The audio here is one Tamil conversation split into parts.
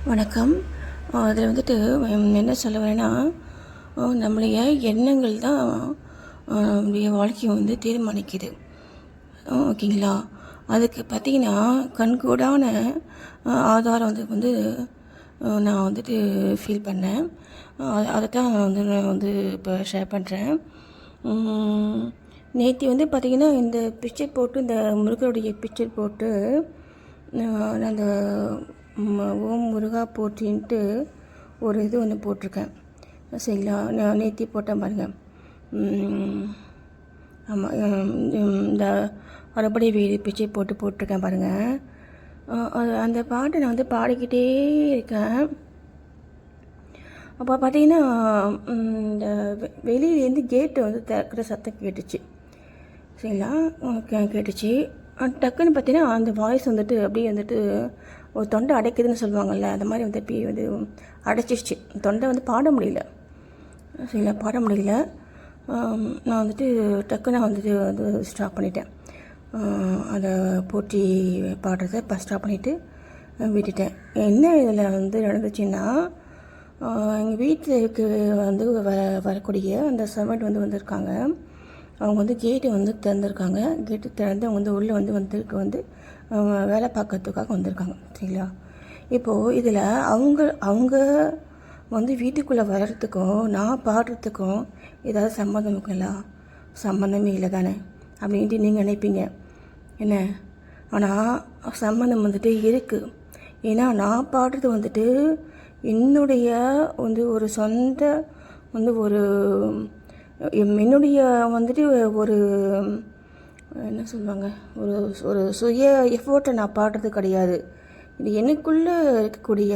வணக்கம். அதில் வந்துட்டு என்ன சொல்ல வரேன்னா, நம்முடைய எண்ணங்கள் தான் நம்முடைய வாழ்க்கையை வந்து தீர்மானிக்குது. ஓகேங்களா? அதுக்கு பார்த்திங்கன்னா கண்கூடான ஆதாரம் வந்து நான் வந்துட்டு ஃபீல் பண்ணேன். அதை தான் நான் வந்து இப்போ ஷேர் பண்ணுறேன். நேற்று வந்து பார்த்திங்கன்னா இந்த பிக்சர் போட்டு, இந்த முருகருடைய பிக்சர் போட்டு நான் அந்த ஓம் முருகா போற்றின்ட்டு ஒரு இது ஒன்று போட்டிருக்கேன். சரிங்களா? நான் நேற்று போட்டேன் பாருங்கள். ஆமாம், இந்த அறுபடை வீடு பிச்சை போட்டிருக்கேன் பாருங்கள். அந்த பாட்டை நான் வந்து பாடிக்கிட்டே இருக்கேன். அப்போ பார்த்தீங்கன்னா இந்த வெளியிலேருந்து கேட்டு வந்து திறக்கிற சத்தம் கேட்டுச்சு. சரிங்களா? கேட்டுச்சு. டக்குன்னு பார்த்தீங்கன்னா அந்த வாய்ஸ் வந்துட்டு அப்படியே வந்துட்டு ஒரு தொண்டை அடைக்குதுன்னு சொல்லுவாங்கள்ல, அந்த மாதிரி வந்து அப்படியே வந்து அடைச்சிடுச்சு. தொண்டை வந்து பாட முடியல. சரிங்களா? பாட முடியல. நான் வந்துட்டு டக்குன்னு வந்துட்டு வந்து ஸ்டாப் பண்ணிட்டேன். அதை போட்டி பாடுறதை இப்போ ஸ்டாப் பண்ணிவிட்டு விட்டுட்டேன். என்ன இதில் வந்து நடந்துச்சுன்னா, எங்கள் வீட்டுக்கு வந்து வரக்கூடிய அந்த சர்வெண்ட் வந்து வந்திருக்காங்க. அவங்க வந்து கேட்டு வந்து திறந்துருக்காங்க. கேட்டு திறந்து அவங்க வந்து உள்ளே வந்து வேலை பார்க்கறதுக்காக வந்திருக்காங்க. சரிங்களா? இப்போது இதில் அவங்க வந்து வீட்டுக்குள்ளே வர்றதுக்கும் நான் பாடுறதுக்கும் ஏதாவது சம்மந்தம் இருக்குங்களா? சம்மந்தமே இல்லை தானே அப்படின்ட்டு நீங்கள் நினைப்பீங்க என்ன. ஆனால் சம்மந்தம் வந்துட்டு இருக்குது. ஏன்னா நான் பாடுறது வந்துட்டு என்னுடைய வந்து ஒரு சொந்த வந்து என்னுடைய வந்துட்டு ஒரு என்ன சொல்லுவாங்க, ஒரு சுய எஃபோர்ட்டை நான் பாடுறது கிடையாது. இது எனக்குள்ளே இருக்கக்கூடிய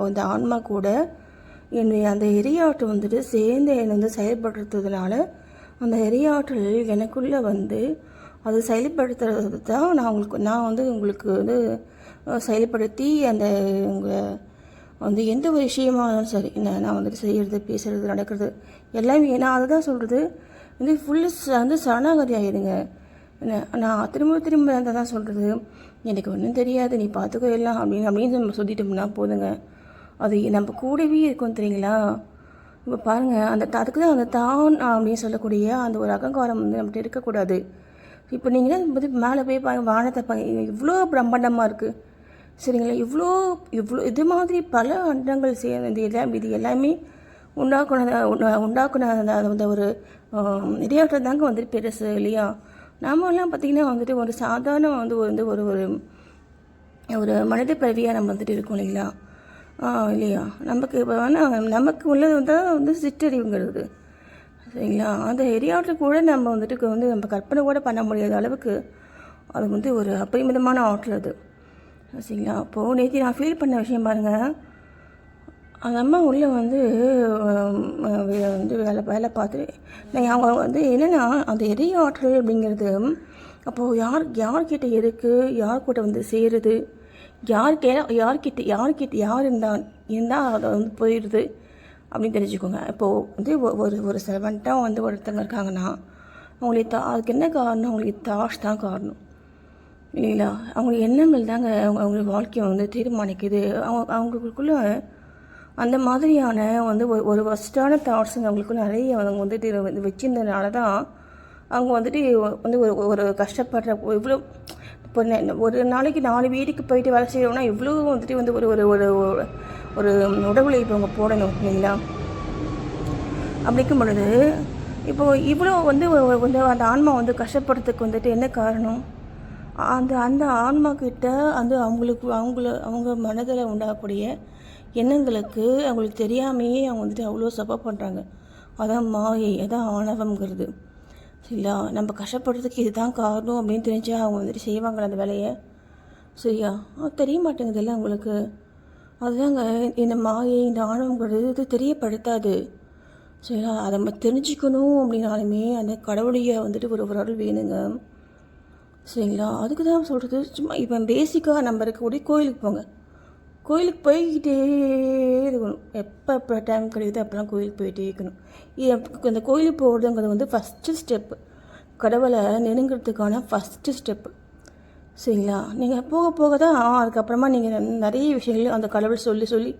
அந்த ஆன்மா கூட என்னுடைய அந்த எரியாற்றல் வந்துட்டு சேர்ந்து என்னை வந்து செயல்படுத்துறதுனால அந்த எரியாற்றல் எனக்குள்ளே வந்து அது செயல்படுத்துறது தான் நான் வந்து உங்களுக்கு வந்து செயல்படுத்தி அந்த உங்கள் வந்து எந்த ஒரு விஷயமானாலும் சரி, நான் வந்துட்டு செய்கிறது, பேசுகிறது, நடக்கிறது எல்லாமே நான் அதை தான் சொல்கிறது. வந்து ஃபுல்லு வந்து சரணாகதி ஆகிடுங்க. நான் திரும்ப அதை தான் சொல்கிறது. எனக்கு ஒன்றும் தெரியாது, நீ பார்த்துக்கோ எல்லாம் அப்படின்னு நம்ம சொல்லிட்டோம்னா போதுங்க. அது நம்ம கூடவே இருக்கும். தெரியுங்களா? இப்போ பாருங்கள், அதுக்கு தான் அந்த தான் அப்படின்னு சொல்லக்கூடிய அந்த ஒரு அகங்காரம் வந்து நம்மகிட்ட இருக்கக்கூடாது. இப்போ நீங்கள் தான் மேலே போய் பாருங்கள், வானத்தை இவ்வளோ பிரம்மாண்டமாக இருக்குது. சரிங்களா? இவ்வளோ இது மாதிரி பல அண்டங்கள் சேர்ந்து இது எல்லாமே உண்டாக்குன அந்த ஒரு இடையாற்றல் தாங்க வந்துட்டு பெருசு இல்லையா? நாமெல்லாம் பார்த்திங்கன்னா வந்துட்டு ஒரு சாதாரண வந்து ஒரு ஒரு மனித பிறவியாக நம்ம வந்துட்டு இருக்கோம் இல்லைங்களா? இல்லையா? நமக்கு இப்போ வேணால் நமக்கு உள்ளது வந்து சிற்றறிவுங்கிறது. சரிங்களா? அந்த எரியாற்றல் கூட நம்ம வந்துட்டு வந்து நம்ம கற்பனை கூட பண்ண முடியாத அளவுக்கு அது வந்து ஒரு அபரிமிதமான ஆற்றல் அது. சரிங்களா? அப்போது நேற்று நான் ஃபீல் பண்ண விஷயம் பாருங்கள். அந்த அம்மா உள்ளே வந்து வேலை பார்த்து அவங்க வந்து என்னென்னா அந்த எரியாற்றல் அப்படிங்கிறது அப்போது யார்கிட்ட இருக்குது, யார் கூட வந்து சேருது, யார்கிட்ட யார் இருந்தால் அதை வந்து போயிடுது அப்படின்னு தெரிஞ்சுக்கோங்க. இப்போது வந்து ஒரு செவன்ட்டாக வந்து ஒருத்தங்க இருக்காங்கன்னா அவங்களுக்கு அதுக்கு என்ன காரணம்? அவங்களுக்கு தாஷ் தான் காரணம் இல்லைங்களா? அவங்க எண்ணங்கள் தாங்க அவங்க வாழ்க்கையை வந்து தீர்மானிக்குது. அவங்களுக்குள்ள அந்த மாதிரியான வந்து ஒரு ஃபஸ்ட்டான தாட்ஸுங்க அவங்களுக்கு நிறைய அவங்க வந்துட்டு வச்சுருந்ததுனால தான் அவங்க வந்துட்டு வந்து ஒரு கஷ்டப்படுற இவ்வளோ. இப்போ ஒரு நாளைக்கு 4 வீட்டுக்கு போயிட்டு வேலை செய்யணும்னா இவ்வளோ வந்துட்டு வந்து ஒரு ஒரு ஒரு உடல் உழைப்பு அவங்க போடணும் இல்லைங்களா? அப்படிக்கும் பொழுது இப்போது இவ்வளோ வந்து அந்த ஆன்மா வந்து கஷ்டப்படுறதுக்கு வந்துட்டு என்ன காரணம்? அந்த ஆன்மா கிட்ட வந்து அவங்க மனதில் உண்டாகக்கூடிய எண்ணங்களுக்கு அவங்களுக்கு தெரியாமையே அவங்க வந்துட்டு அவ்வளோ சப்போர்ட் பண்ணுறாங்க. அதான் மாயை, அதான் ஆணவம்ங்கிறது. சரிங்களா? நம்ம கஷ்டப்படுறதுக்கு இதுதான் காரணம் அப்படின்னு தெரிஞ்சால் அவங்க வந்துட்டு செய்வாங்களா அந்த வேலையை? சரியா? தெரிய மாட்டேங்குது இல்லை அவங்களுக்கு. அதுதாங்க இந்த மாயை, இந்த ஆணவங்கிறது இது தெரியப்படுத்தாது. சரிங்களா? அதை நம்ம தெரிஞ்சுக்கணும் அப்படின்னாலுமே அந்த கடவுளையை வந்துட்டு ஒரு அருள் வேணுங்க. சரிங்களா? அதுக்கு தான் சொல்கிறது. சும்மா இப்போ பேசிக்காக நம்ம இருக்கக்கூடிய கோயிலுக்கு போங்க. கோயிலுக்கு போய்கிட்டே இருக்கணும். எப்போ டைம் கிடைக்குது அப்போலாம் கோயிலுக்கு போயிட்டே இருக்கணும். இந்த கோயிலுக்கு போகிறதுங்கிறது வந்து ஃபஸ்ட்டு ஸ்டெப்பு. கடவுளை நெருங்கிறதுக்கான ஃபஸ்ட்டு ஸ்டெப்பு. சரிங்களா. நீங்கள் போக போக தான் அதுக்கப்புறமா நீங்கள் நிறைய விஷயங்கள் அந்த கடவுள் சொல்லி சொல்லி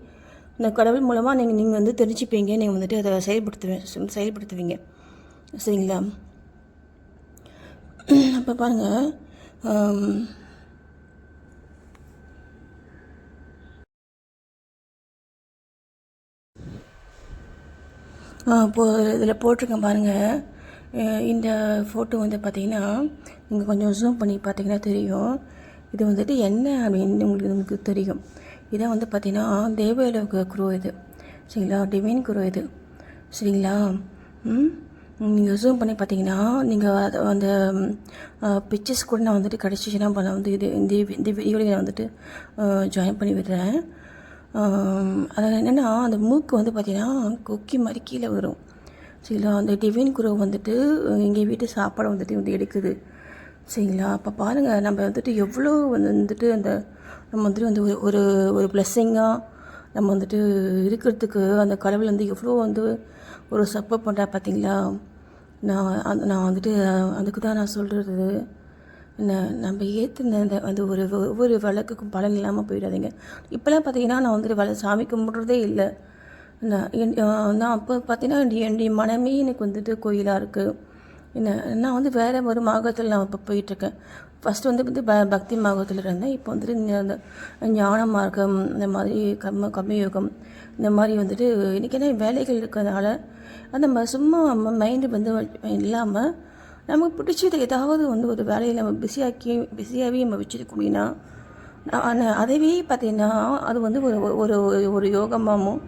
இந்த கடவுள் மூலமாக நீங்கள் வந்து தெரிஞ்சுப்பீங்க. நீங்கள் வந்துட்டு அதை செயல்படுத்துவீங்க. சரிங்களா. அப்போ பாருங்கள், இப்போது இதில் போட்டிருக்கேன் பாருங்கள். இந்த ஃபோட்டோ வந்து பார்த்திங்கன்னா நீங்கள் கொஞ்சம் ஜூம் பண்ணி பார்த்தீங்கன்னா தெரியும். இது வந்துட்டு என்ன அப்படின்னு உங்களுக்கு தெரியும். இதை வந்து பார்த்திங்கன்னா தேவலோக குரோ இது. சரிங்களா. டிவைன் குரோ இது. சரிங்களா. நீங்கள் ஜூம் பண்ணி பார்த்தீங்கன்னா நீங்கள் அந்த பிக்சர்ஸ் கூட நான் வந்துட்டு கிடச்சிச்சின்னா வந்து இந்த வீடியோவில் நான் வந்துட்டு ஜாயின் பண்ணி விடுறேன். அதில் என்னென்னா அந்த மூக்கு வந்து பார்த்திங்கன்னா கொக்கி மாதிரி கீழே வரும். சரிங்களா. அந்த டிவைன் குரோ வந்துட்டு எங்கள் வீட்டு சாப்பாடை வந்துட்டு வந்து எடுக்குது. சரிங்களா. அப்போ பாருங்கள், நம்ம வந்துட்டு எவ்வளோ வந்துட்டு அந்த நம்ம வந்துட்டு வந்து ஒரு ஒரு பிளெஸ்ஸிங்காக நம்ம வந்துட்டு இருக்கிறதுக்கு அந்த கடவுள் வந்து எவ்வளோ வந்து ஒரு சப்போர்ட் பண்ணுறா பார்த்தீங்களா. நான் வந்துட்டு அதுக்கு தான் நான் சொல்கிறது. நம்ம ஏற்றுன அந்த ஒவ்வொரு வழக்குக்கும் பலன் இல்லாமல் போயிடாதீங்க. இப்போலாம் பார்த்தீங்கன்னா நான் வந்துட்டு சாமி கும்பிட்றதே இல்லை. நான் அப்போ பார்த்தீங்கன்னா என்னுடைய மனமே எனக்கு வந்துட்டு கோயிலாக இருக்குது. நான் வந்து வேறு ஒரு மார்க்கத்தில் நான் இப்போ போயிட்டுருக்கேன். ஃபஸ்ட்டு வந்து பக்தி மார்க்கத்தில் இருந்தேன். இப்போ வந்துட்டு இந்த ஞான மார்க்கம், இந்த மாதிரி கர்மயோகம், இந்த மாதிரி வந்துட்டு இன்றைக்கி என்ன வேலைகள் இருக்கிறதுனால அந்த சும்மா மைண்டு வந்து இல்லாமல் நமக்கு பிடிச்சது ஏதாவது வந்து ஒரு வேலையை நம்ம பிஸியாகவே நம்ம வச்சுருக்கோம்னா அதைவே பார்த்திங்கன்னா அது வந்து ஒரு ஒரு யோகமாகவும்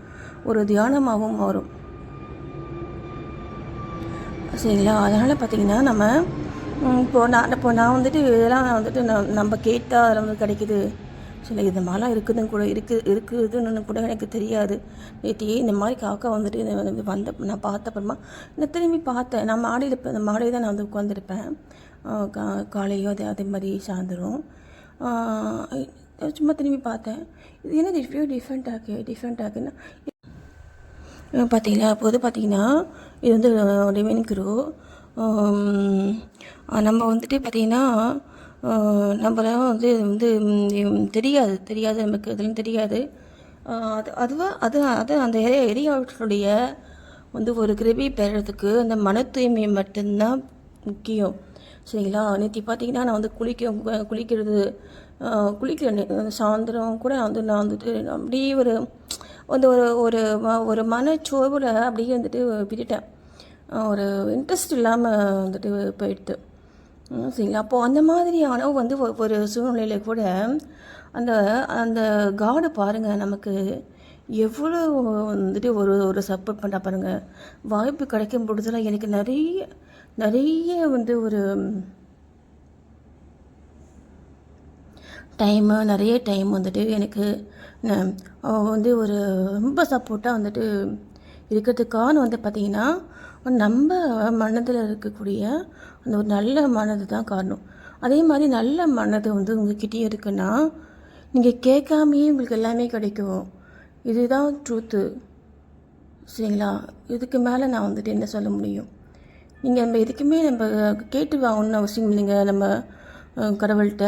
ஒரு தியானமாகவும் மாறும். சரிங்களா. அதனால் பார்த்திங்கன்னா நம்ம இப்போ நான் வந்துட்டு இதெல்லாம் வந்துட்டு நம்ம கேட்டால் அதில் வந்து கிடைக்கிது. சரி, இந்த மாதிரிலாம் இருக்குதுன்னு கூட எனக்கு தெரியாது. நேற்று இந்த மாதிரி காக்கா வந்துட்டு நான் பார்த்த அப்புறமா நான் திரும்பி பார்த்தேன். நான் மாடியில் தான் நான் வந்து உட்காந்துருப்பேன். காலையோ அதே மாதிரி சாயந்தரம் சும்மா திரும்பி பார்த்தேன். இது என்ன டிஃப்ரெண்ட்டாக்குன்னா பார்த்தீங்களா. அப்போது பார்த்தீங்கன்னா இது வந்து டிவைன் குரோ. நம்ம வந்துட்டு பார்த்திங்கன்னா நம்மளாம் வந்து தெரியாது நமக்கு இதெல்லாம் தெரியாது. அது அந்த ஏரியாவுடைய வந்து ஒரு கிருபி பெறறதுக்கு அந்த மன தூய்மை மட்டும்தான் முக்கியம். சரிங்களா. நேற்று பார்த்திங்கன்னா நான் வந்து குளிக்கிறேன் சாயந்தரம் கூட நான் வந்துட்டு அப்படியே வந்து ஒரு மனச்சோர்வில் அப்படியே வந்துட்டு விட்டுட்டேன். ஒரு இன்ட்ரெஸ்ட் இல்லாமல் வந்துட்டு போயிடுது. சரிங்களா. அப்போது அந்த மாதிரியான வந்து ஒரு சூழ்நிலையில் கூட அந்த அந்த காடு பாருங்கள் நமக்கு எவ்வளோ வந்துட்டு ஒரு சப்போர்ட் பண்ணா பாருங்கள். வாய்ப்பு கிடைக்கும் பொழுதுலாம் எனக்கு நிறைய வந்து ஒரு நிறைய டைம் வந்துட்டு எனக்கு வந்து ஒரு ரொம்ப சப்போர்ட்டாக வந்துட்டு இருக்கிறதுக்கான வந்து பார்த்திங்கன்னா நம்ம மனதில் இருக்கக்கூடிய அந்த ஒரு நல்ல மனது தான் காரணம். அதே மாதிரி நல்ல மனது வந்து உங்கள்கிட்டயே இருக்குன்னா நீங்கள் கேட்காமையே உங்களுக்கு எல்லாமே கிடைக்கும். இதுதான் ட்ரூத்து. சரிங்களா. இதுக்கு மேலே நான் வந்துட்டு என்ன சொல்ல முடியும். நம்ம எதுக்குமே நம்ம கேட்டு வாங்கணும்னு அவசியம் இல்லைங்க. நம்ம கடவுள்கிட்ட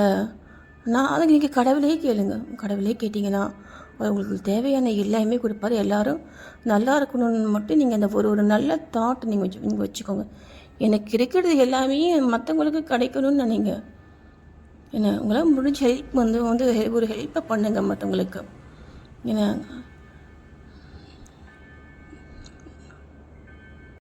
அதை நீங்கள் கடவுளே கேளுங்க. கடவுளே கேட்டிங்கன்னா உங்களுக்கு தேவையான எல்லாமே கொடுப்பாரு. எல்லோரும் நல்லா இருக்கணும்னு மட்டும் நீங்கள் அந்த ஒரு நல்ல தாட் நீங்கள் வச்சுக்கோங்க. எனக்கு இருக்கிறது எல்லாமே மற்றவங்களுக்கு கிடைக்கணும்னு நினைங்க. உங்களால் முடிஞ்ச ஹெல்ப் வந்து ஒரு ஹெல்ப்பை பண்ணுங்கள் மற்றவங்களுக்கு.